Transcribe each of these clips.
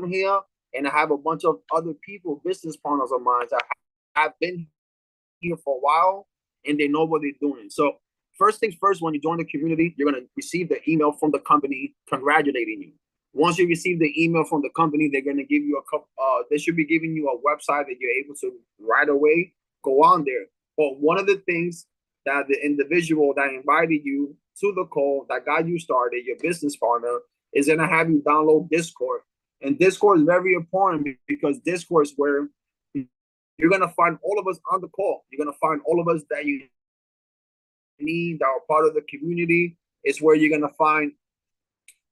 here, and I have a bunch of other people, business partners of mine that have been here for a while, and they know what they're doing. So first things first, when you join the community, you're going to receive the email from the company congratulating you. Once you receive the email from the company, they're going to give you a couple. They should be giving you a website that you're able to right away go on there. But one of the things that the individual that invited you to the call, that got you started, your business partner, is going to have you download Discord. And Discord is very important because Discord is where you're going to find all of us on the call. You're going to find all of us that you need, that are part of the community. It's where you're going to find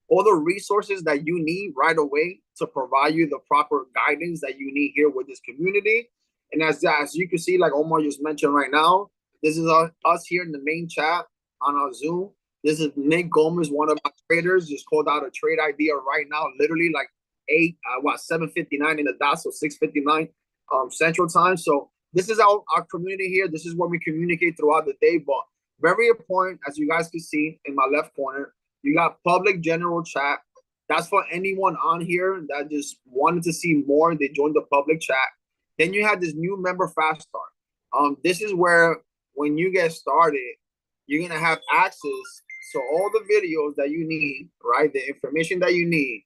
all the resources that you need right away to provide you the proper guidance that you need here with this community. And as you can see, like Omar just mentioned right now, this is us here in the main chat on our Zoom. This is Nick Gomez, one of my traders, just called out a trade idea right now, literally like 7:59 in the dot, so 6:59 Central Time. So this is our community here. This is what we communicate throughout the day. But very important, as you guys can see in my left corner, you got public general chat. That's for anyone on here that just wanted to see more. They joined the public chat. Then you have this new member fast start. This is where when you get started, you're gonna have access to all the videos that you need, right? The information that you need.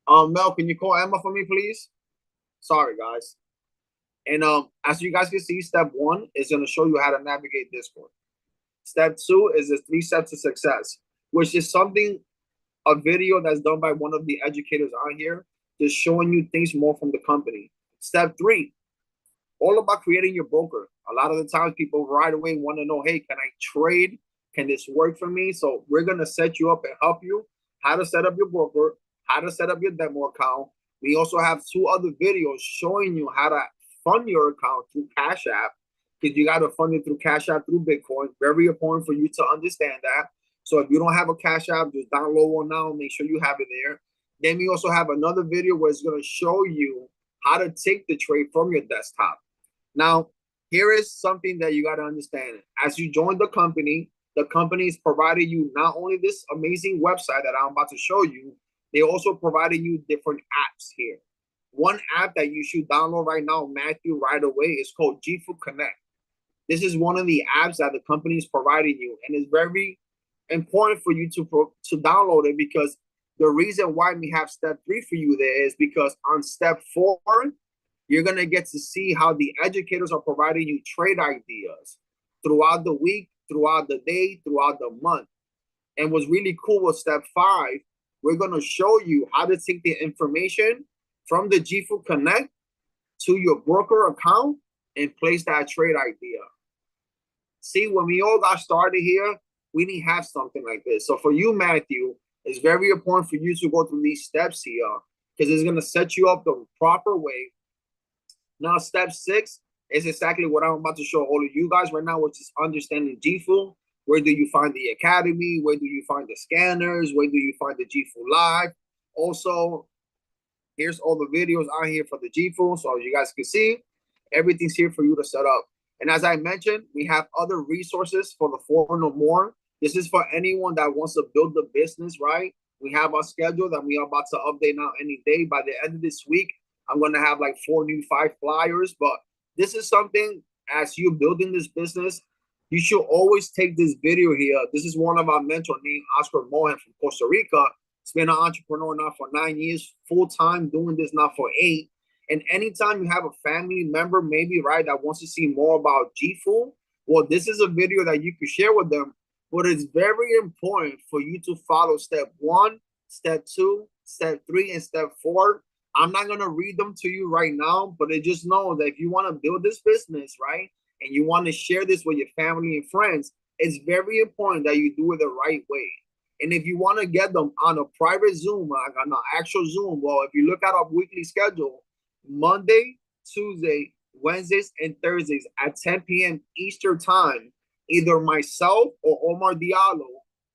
Mel, can you call Emma for me, please? Sorry, guys. And as you guys can see, step 1 is gonna show you how to navigate Discord. Step 2 is the 3 steps to success, which is a video that's done by one of the educators on here, just showing you things more from the company. Step 3, all about creating your broker. A lot of the times people right away want to know, hey, can I trade? Can this work for me? So we're going to set you up and help you how to set up your broker, how to set up your demo account. We also have 2 other videos showing you how to fund your account through Cash App, because you got to fund it through Cash App, through Bitcoin. Very important for you to understand that. So if you don't have a Cash App, just download one now. Make sure you have it there. Then we also have another video where it's going to show you how to take the trade from your desktop. Now, here is something that you got to understand. As you join the company is providing you not only this amazing website that I'm about to show you, they also providing you different apps here. One app that you should download right now, Matthew, right away, is called GFU Connect. This is one of the apps that the company is providing you, and it's very important for you to download it, because the reason why we have step 3 for you there is because on step 4, you're going to get to see how the educators are providing you trade ideas throughout the week, throughout the day, throughout the month. And what's really cool with step 5, we're going to show you how to take the information from the GFU Connect to your broker account and place that trade idea. See, when we all got started here, we didn't have something like this. So for you, Matthew, it's very important for you to go through these steps here, because it's going to set you up the proper way. Now, step 6 is exactly what I'm about to show all of you guys right now, which is understanding GFU. Where do you find the academy? Where do you find the scanners? Where do you find the GFU Live? Also, here's all the videos on here for the GFU. So you guys can see, everything's here for you to set up. And as I mentioned, we have other resources for the 4 no more. This is for anyone that wants to build the business, right? We have our schedule that we are about to update now any day. By the end of this week, I'm going to have like 4 new 5 flyers. But this is something, as you're building this business, you should always take this video here. This is one of our mentors named Oscar Mohan from Costa Rica. He's been an entrepreneur now for 9 years, full-time, doing this now for 8. And anytime you have a family member, maybe, right, that wants to see more about GFU, well, this is a video that you can share with them. But it's very important for you to follow step 1, step 2, step 3, and step 4. I'm not going to read them to you right now, but just know that if you want to build this business, right, and you want to share this with your family and friends, it's very important that you do it the right way. And if you want to get them on a private Zoom, like on an actual Zoom, well, if you look at our weekly schedule, Monday, Tuesday, Wednesdays, and Thursdays at 10 p.m. Eastern Time, either myself or Omar Diallo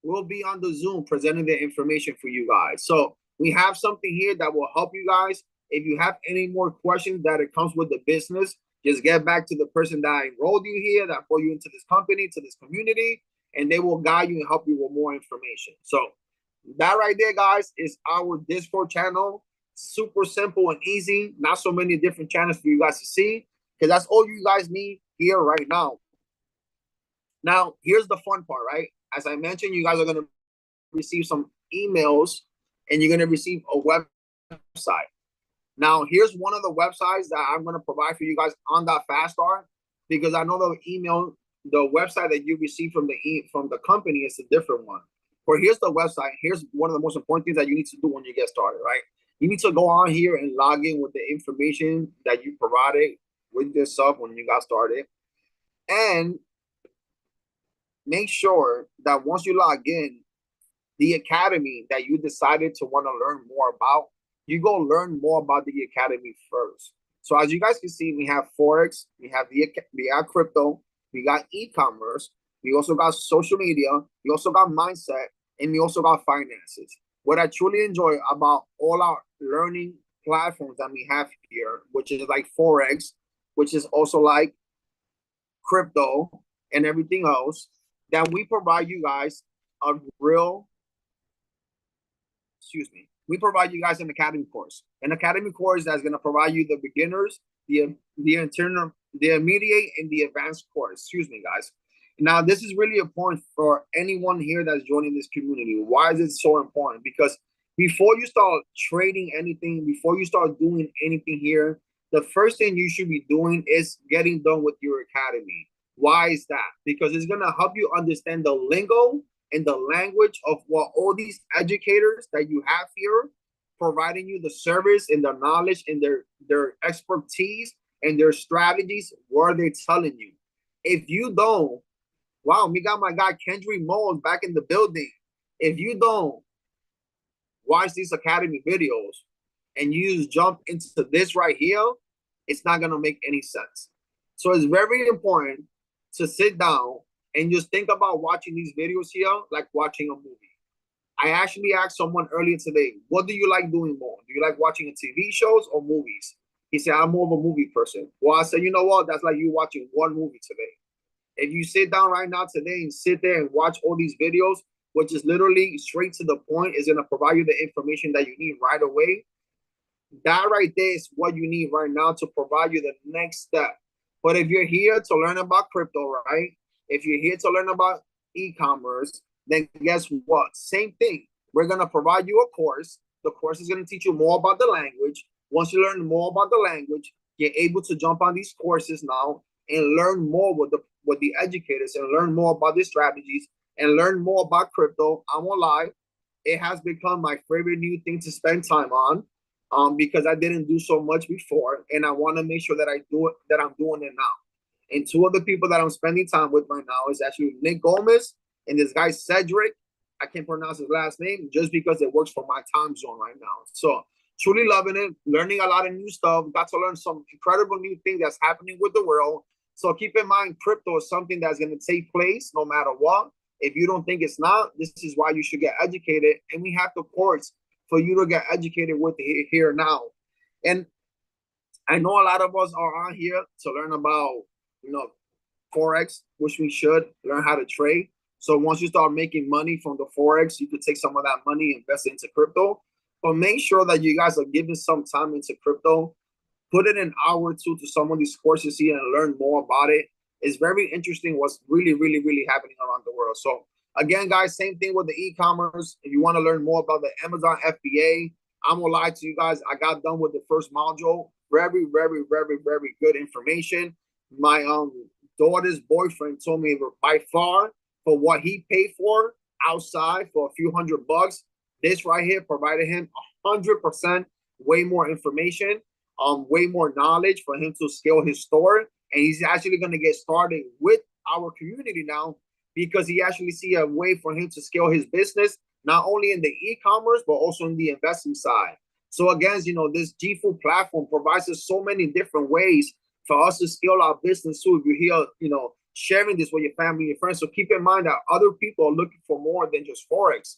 will be on the Zoom presenting the information for you guys. So we have something here that will help you guys. If you have any more questions that it comes with the business, just get back to the person that enrolled you here, that brought you into this company, to this community, and they will guide you and help you with more information. So that right there, guys, is our Discord channel. super simple and easy. Not so many different channels for you guys to see, because that's all you guys need here right now. Now, here's the fun part, right? As I mentioned, you guys are going to receive some emails and you're going to receive a website. Now, here's one of the websites that I'm going to provide for you guys on that fast start, because I know the website that you receive from the company is a different one. But here's the website. Here's one of the most important things that you need to do when you get started, right? You need to go on here and log in with the information that you provided with yourself when you got started. And make sure that once you log in, the academy that you decided to want to learn more about, you go learn more about the academy first. So as you guys can see, we have Forex, we got crypto, we got e-commerce, we also got social media, we also got mindset, and we also got finances. What I truly enjoy about all our learning platforms that we have here, which is like Forex, which is also like crypto and everything else, that we provide you guys a real, we provide you guys an academy course. An academy course that's going to provide you the beginners, the immediate, and the advanced course. Guys. Now, this is really important for anyone here that's joining this community. Why is it so important? Because before you start trading anything, before you start doing anything here, the first thing you should be doing is getting done with your academy. Why is that? Because it's going to help you understand the lingo and the language of what all these educators that you have here providing you the service and the knowledge and their expertise and their strategies, what they're telling you. If you don't, wow, we got my guy Kendry Moles back in the building. If you don't watch these academy videos and you just jump into this right here, it's not gonna make any sense. So it's very important to sit down and just think about watching these videos here like watching a movie. I actually asked someone earlier today, what do you like doing more? Do you like watching TV shows or movies? He said, I'm more of a movie person. Well, I said, you know what? That's like you watching one movie today. If you sit down right now today and sit there and watch all these videos, which is literally straight to the point, is going to provide you the information that you need right away. That right there is what you need right now to provide you the next step. But if you're here to learn about crypto, right? If you're here to learn about e-commerce, then guess what? Same thing. We're going to provide you a course. The course is going to teach you more about the language. Once you learn more about the language, you're able to jump on these courses now and learn more with the educators and learn more about the strategies and learn more about crypto. I won't lie, it has become my favorite new thing to spend time on, because I didn't do so much before, and I want to make sure that I'm doing it now. And two of the people that I'm spending time with right now is actually Nick Gomez and this guy Cedric. I can't pronounce his last name just because it works for my time zone right now. So truly loving it, learning a lot of new stuff. Got to learn some incredible new things that's happening with the world. So keep in mind, crypto is something that's going to take place no matter what. If you don't think it's not, this is why you should get educated. And we have the course for you to get educated with here now. And I know a lot of us are on here to learn about, Forex, which we should learn how to trade. So once you start making money from the Forex, you could take some of that money, invest it into crypto. But make sure that you guys are giving some time into crypto. Put in an hour or two to some of these courses here and learn more about it. It's very interesting what's really, really, really happening around the world. So again, guys, same thing with the e-commerce. If you want to learn more about the Amazon FBA, I'm gonna lie to you guys, I got done with the first module. Very, very, very, very good information. My daughter's boyfriend told me by far for what he paid for outside for a few $100, this right here provided him 100% way more information, way more knowledge for him to scale his store. And he's actually going to get started with our community now because he actually see a way for him to scale his business, not only in the e-commerce, but also in the investing side. So again, this GFood platform provides us so many different ways for us to scale our business too. If you're here, sharing this with your family, your friends. So keep in mind that other people are looking for more than just Forex.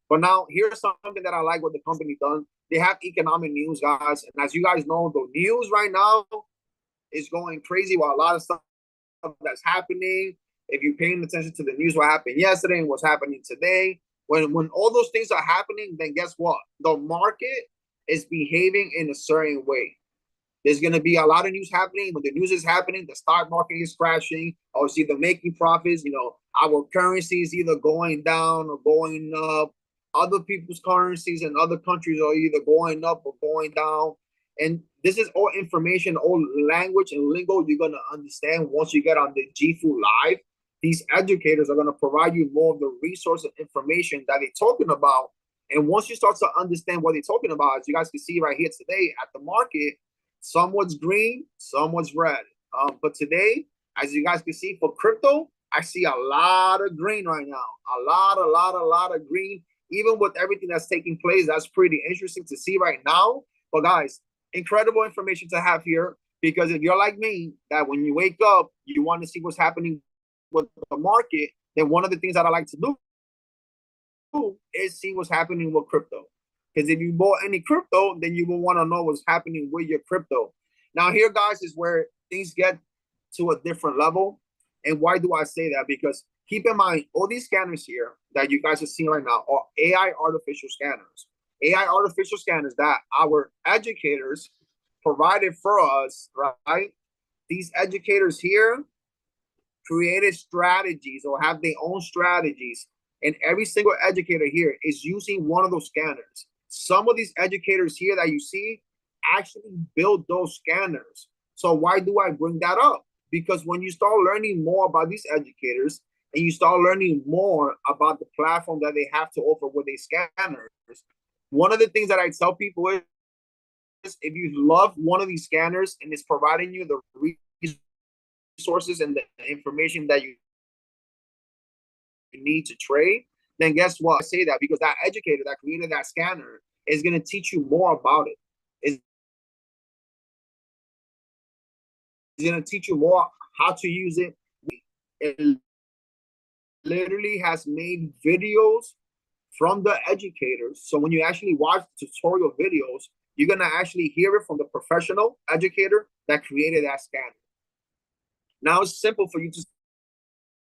But now here's something that I like what the company done. They have economic news, guys. And as you guys know, the news right now is going crazy with a lot of stuff that's happening. If you're paying attention to the news, what happened yesterday and what's happening today, when all those things are happening, then guess what? The market is behaving in a certain way. There's going to be a lot of news happening. When the news is happening, the stock market is crashing. Or see the making profits. Our currency is either going down or going up. Other people's currencies in other countries are either going up or going down. And this is all information, all language and lingo you're going to understand once you get on the GFU Live. These educators are going to provide you more of the resource and information that they're talking about. And once you start to understand what they're talking about, as you guys can see right here today at the market, somewhat's green, somewhat's red. But today, as you guys can see for crypto, I see a lot of green right now. A lot of green. Even with everything that's taking place, that's pretty interesting to see right now. But guys, incredible information to have here, because if you're like me, that when you wake up, you want to see what's happening with the market, then one of the things that I like to do is see what's happening with crypto. Because if you bought any crypto, then you will want to know what's happening with your crypto. Now here, guys, is where things get to a different level. And why do I say that? Because keep in mind, all these scanners here that you guys are seeing right now are AI artificial scanners. AI artificial scanners that our educators provided for us, right? These educators here created strategies or have their own strategies. And every single educator here is using one of those scanners. Some of these educators here that you see actually build those scanners. So why do I bring that up? Because when you start learning more about these educators and you start learning more about the platform that they have to offer with these scanners, one of the things that I tell people is if you love one of these scanners and it's providing you the resources and the information that you need to trade, then guess what? I say that because that educator that created that scanner is going to teach you more about it. It's going to teach you more how to use it. It literally has made videos from the educators. So when you actually watch tutorial videos, you're going to actually hear it from the professional educator that created that scanner. Now it's simple for you to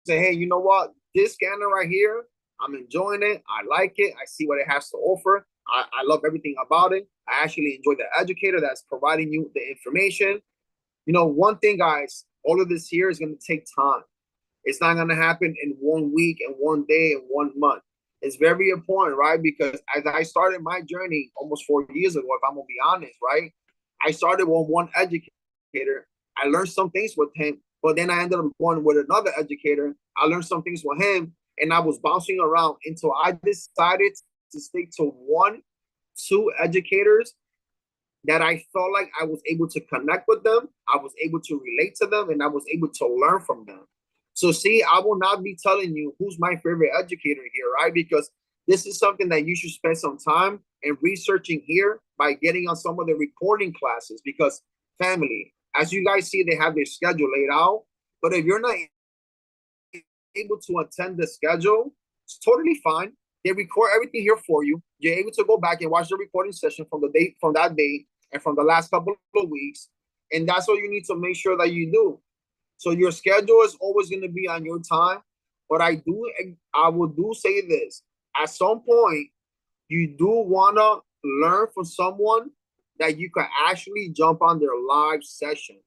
say, hey, you know what? This scanner right here, I'm enjoying it. I like it. I see what it has to offer. I love everything about it. I actually enjoy the educator that's providing you the information. One thing, guys, all of this here is going to take time. It's not going to happen in 1 week and 1 day and 1 month. It's very important, right? Because as I started my journey almost 4 years ago, if I'm going to be honest, right? I started with one educator. I learned some things with him, but then I ended up going with another educator. I learned some things with him, and I was bouncing around until I decided to stick to 1, 2 educators that I felt like I was able to connect with them, I was able to relate to them, and I was able to learn from them. So see, I will not be telling you who's my favorite educator here, right? Because this is something that you should spend some time in researching here by getting on some of the recording classes. Because family, as you guys see, they have their schedule laid out. But if you're not able to attend the schedule, it's totally fine. They record everything here for you. You're able to go back and watch the recording session from that day and from the last couple of weeks. And that's all you need to make sure that you do. So your schedule is always going to be on your time. But I will say this. At some point, you do want to learn from someone that you can actually jump on their live session.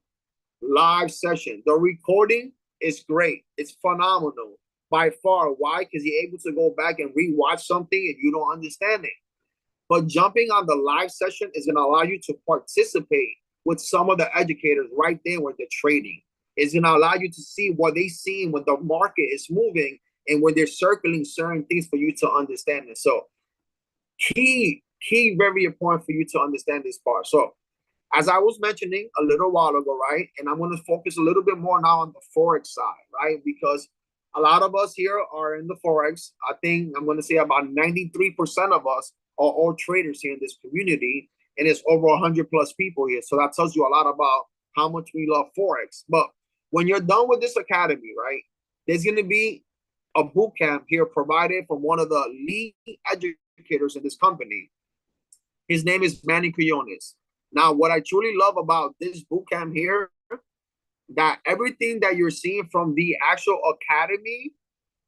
The recording is great. It's phenomenal by far. Why? Because you're able to go back and rewatch something if you don't understand it. But jumping on the live session is going to allow you to participate with some of the educators right there where they're trading. It's going to allow you to see what they see when the market is moving and when they're circling certain things for you to understand it. So key, very important for you to understand this part. So as I was mentioning a little while ago, right? And I'm going to focus a little bit more now on the Forex side, right? Because a lot of us here are in the Forex. I think I'm going to say about 93% of us are all traders here in this community. And it's over 100 plus people here. So that tells you a lot about how much we love Forex. But when you're done with this academy, right, there's going to be a boot camp here provided from one of the lead educators in this company. His name is Manny Quillones. Now, what I truly love about this boot camp here, that everything that you're seeing from the actual academy,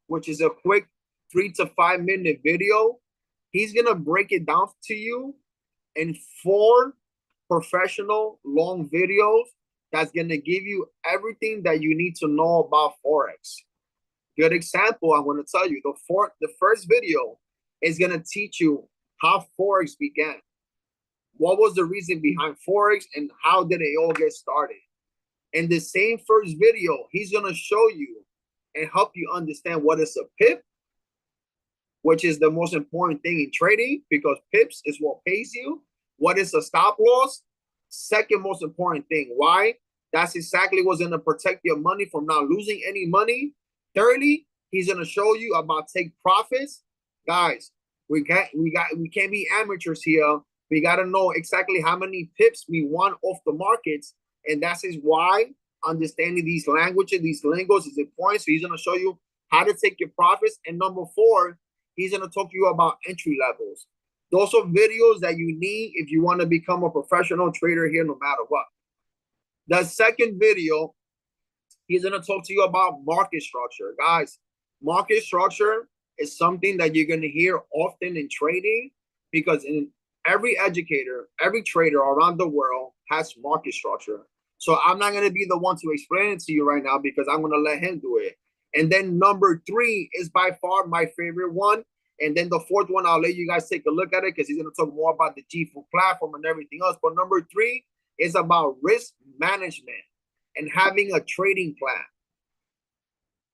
which is a quick 3 to 5 minute video, he's going to break it down to you and 4 professional long videos that's going to give you everything that you need to know about Forex. Good example, I'm going to tell you, the first video is going to teach you how Forex began. What was the reason behind Forex and how did it all get started? In the same first video, he's going to show you and help you understand what is a pip, which is the most important thing in trading because pips is what pays you. What is a stop loss? Second most important thing. Why? That's exactly what's going to protect your money from not losing any money. Thirdly, he's going to show you about take profits. Guys, we can't be amateurs here. We got to know exactly how many pips we want off the markets. And that is why understanding these languages, these lingos is important. So he's going to show you how to take your profits. And number 4, he's going to talk to you about entry levels. Those are videos that you need if you want to become a professional trader here no matter what. The second video, he's going to talk to you about market structure. Guys, market structure is something that you're going to hear often in trading because in every educator, every trader around the world has market structure. So I'm not going to be the one to explain it to you right now because I'm going to let him do it. And then number 3 is by far my favorite one. And then the 4th one, I'll let you guys take a look at it because he's going to talk more about the GFU platform and everything else. But number 3 is about risk management and having a trading plan.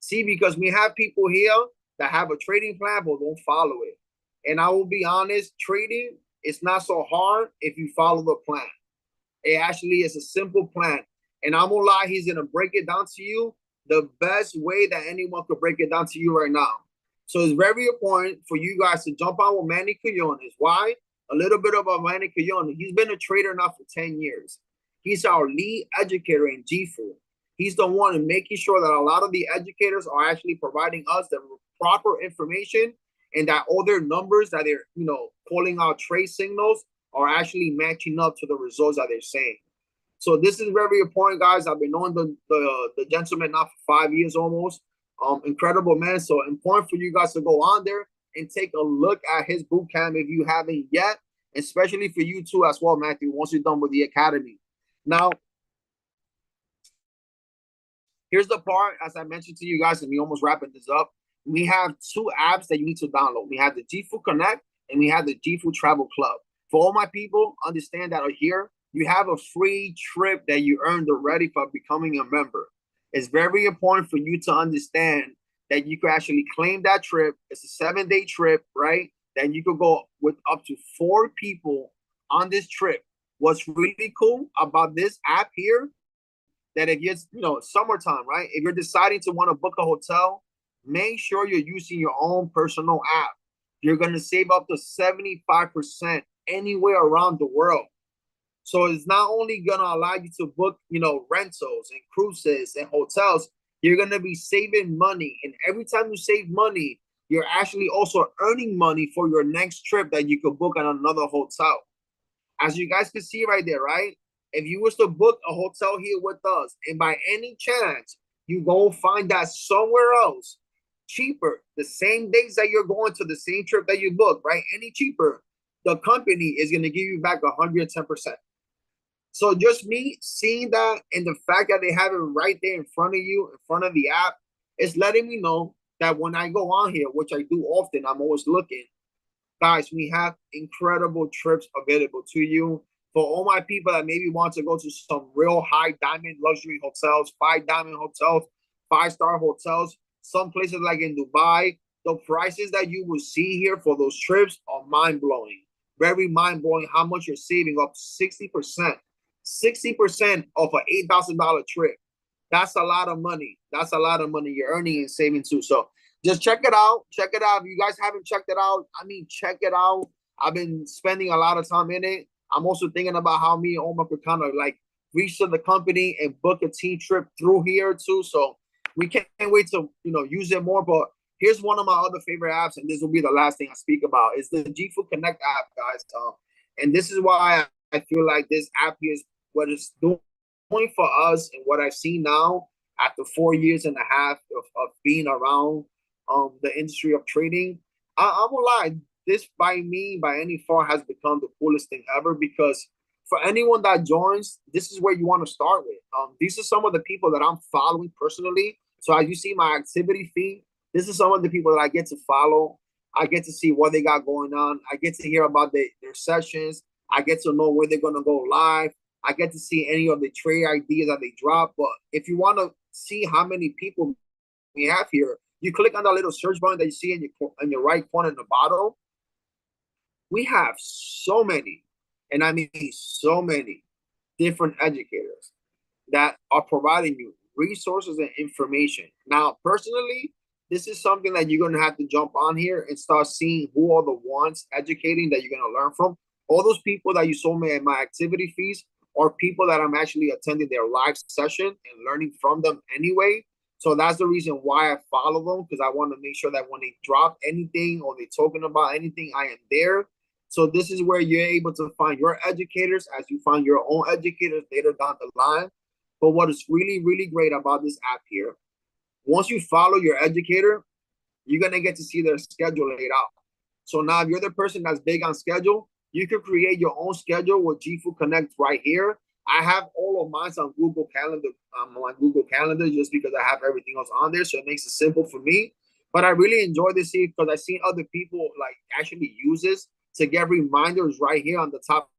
See, because we have people here that have a trading plan but don't follow it. And I will be honest, trading is not so hard if you follow the plan. It actually is a simple plan. And I'm gonna lie, he's gonna break it down to you the best way that anyone could break it down to you right now. So it's very important for you guys to jump on with Manny Quillones. Why? A little bit about Manny Quillones. He's been a trader now for 10 years. He's our lead educator in GFU. He's the one in making sure that a lot of the educators are actually providing us the proper information and that all their numbers that they're, calling out trade signals are actually matching up to the results that they're saying. So this is very important, guys. I've been knowing the gentleman now for 5 years almost. Incredible man. So important for you guys to go on there and take a look at his boot camp if you haven't yet, especially for you too as well, Matthew, once you're done with the academy. Now, here's the part, as I mentioned to you guys, and we almost wrapping this up. We have 2 apps that you need to download. We have the GFU Connect and we have the GFU Travel Club. For all my people, understand that are here, you have a free trip that you earned already for becoming a member. It's very important for you to understand that you can actually claim that trip. It's a 7-day trip, right? That you could go with up to 4 people on this trip. What's really cool about this app here, that if it's, summertime, right? If you're deciding to want to book a hotel, make sure you're using your own personal app. You're going to save up to 75% anywhere around the world. So it's not only going to allow you to book, rentals and cruises and hotels, you're going to be saving money. And every time you save money, you're actually also earning money for your next trip that you could book at another hotel. As you guys can see right there, right? If you was to book a hotel here with us, and by any chance, you go find that somewhere else cheaper, the same days that you're going to the same trip that you booked, right? Any cheaper, the company is going to give you back 110%. So just me seeing that and the fact that they have it right there in front of you, in front of the app, is letting me know that when I go on here, which I do often, I'm always looking, guys, we have incredible trips available to you. For all my people that maybe want to go to some real high diamond luxury hotels, 5-diamond hotels, 5-star hotels, some places like in Dubai, the prices that you will see here for those trips are mind-blowing. Very mind-blowing how much you're saving, up to 60%. 60% of an $8,000 trip. That's a lot of money. That's a lot of money you're earning and saving too. So just check it out. Check it out. If you guys haven't checked it out, check it out. I've been spending a lot of time in it. I'm also thinking about how me and Omar could kind of like reach to the company and book a team trip through here too. So we can't wait to, use it more. But here's one of my other favorite apps, and this will be the last thing I speak about, is the GFU Connect app, guys. And this is why I feel like this app is what it's doing for us and what I've seen now after 4 years and a half of being around the industry of trading. I won't lie, this by any far has become the coolest thing ever, because for anyone that joins, this is where you want to start with. These are some of the people that I'm following personally. So as you see my activity feed, this is some of the people that I get to follow. I get to see what they got going on. I get to hear about their sessions. I get to know where they're going to go live. I get to see any of the trade ideas that they drop. But if you want to see how many people we have here, you click on that little search button that you see in your right corner in the bottom. We have so many, and I mean so many different educators that are providing you resources and information. Now, personally, this is something that you're going to have to jump on here and start seeing who are the ones educating that you're going to learn from. All those people that you saw me in my activity fees are people that I'm actually attending their live session and learning from them anyway. So that's the reason why I follow them, because I want to make sure that when they drop anything or they're talking about anything, I am there. So this is where you're able to find your educators as you find your own educators later down the line. But what is really, really great about this app here, once you follow your educator, you're going to get to see their schedule laid out. So now if you're the person that's big on schedule, you can create your own schedule with GFood Connect right here. I have all of mine on Google Calendar, just because I have everything else on there. So it makes it simple for me. But I really enjoy this here because I've seen other people like actually use this to get reminders right here on the top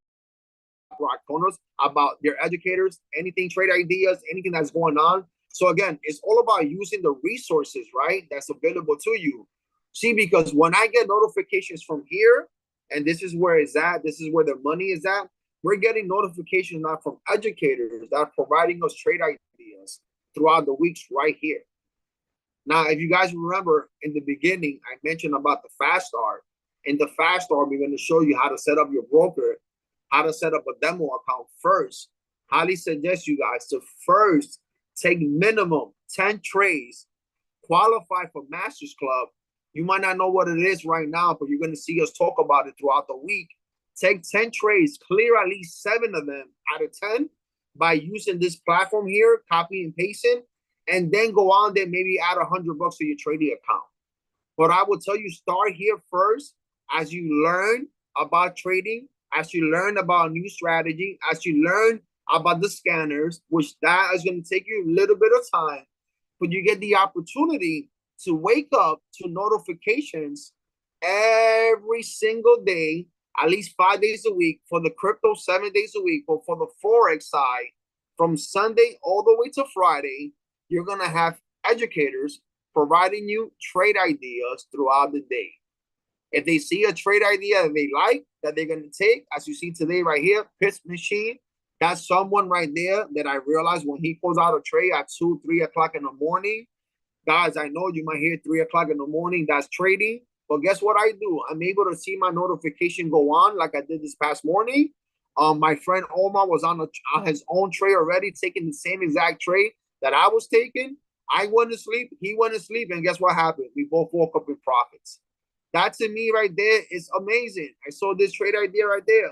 right corners about their educators, anything, trade ideas, anything that's going on. So again, it's all about using the resources, right, that's available to you. See, because when I get notifications from here, and this is where it's at, this is where the money is at, we're getting notifications now from educators that are providing us trade ideas throughout the weeks right here. Now, if you guys remember in the beginning, I mentioned about the Fast Start. In the Fast Start, we're going to show you how to set up your broker, how to set up a demo account first. Highly suggest you guys to first take minimum 10 trades, qualify for Masters Club. You might not know what it is right now, but you're going to see us talk about it throughout the week. Take 10 trades, clear at least 7 of them out of 10 by using this platform here, copy and pasting, and then go on there, maybe add $100 to your trading account. But I will tell you, start here first as you learn about trading, as you learn about new strategy, as you learn about the scanners, which that is going to take you a little bit of time, but you get the opportunity to wake up to notifications every single day, at least 5 days a week, for the crypto 7 days a week, but for the Forex side, from Sunday all the way to Friday, you're going to have educators providing you trade ideas throughout the day. If they see a trade idea that they like, that they're going to take, as you see today right here, Pitch Machine, that's someone right there that I realized when he pulls out a trade at 2, 3 o'clock in the morning. Guys, I know you might hear 3 o'clock in the morning, that's trading. But guess what I do? I'm able to see my notification go on like I did this past morning. My friend Omar was on his own trade already, taking the same exact trade that I was taking. I went to sleep, he went to sleep, and guess what happened? We both woke up in profits. That to me right there is amazing. I saw this trade idea right there.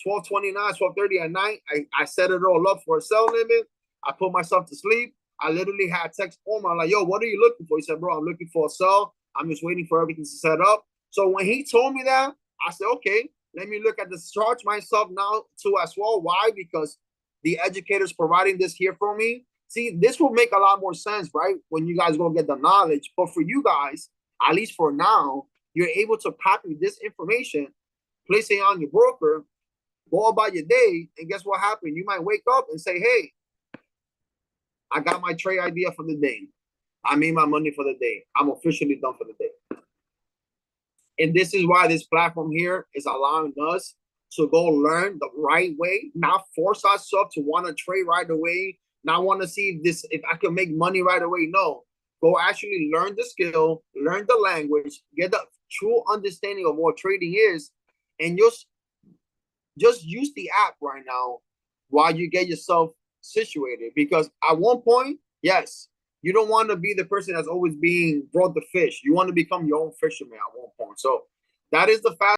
12:29, 12:30 at night. I set it all up for a sell limit. I put myself to sleep. I literally had text Omar like, yo, what are you looking for? He said, bro, I'm looking for a sell. I'm just waiting for everything to set up. So when he told me that, I said, okay, let me look at the charts myself now too as well. Why? Because the educator's providing this here for me. See, this will make a lot more sense, right? When you guys go get the knowledge. But for you guys, at least for now, you're able to copy this information, place it on your broker, go about your day, and guess what happened? You might wake up and say, hey, I got my trade idea for the day. I made my money for the day. I'm officially done for the day. And this is why this platform here is allowing us to go learn the right way, not force ourselves to want to trade right away, not want to see if I can make money right away. No, go actually learn the skill, learn the language, get the true understanding of what trading is, and just use the app right now while you get yourself situated. Because at one point, yes, you don't want to be the person that's always being brought the fish. You want to become your own fisherman at one point. So that is the fact.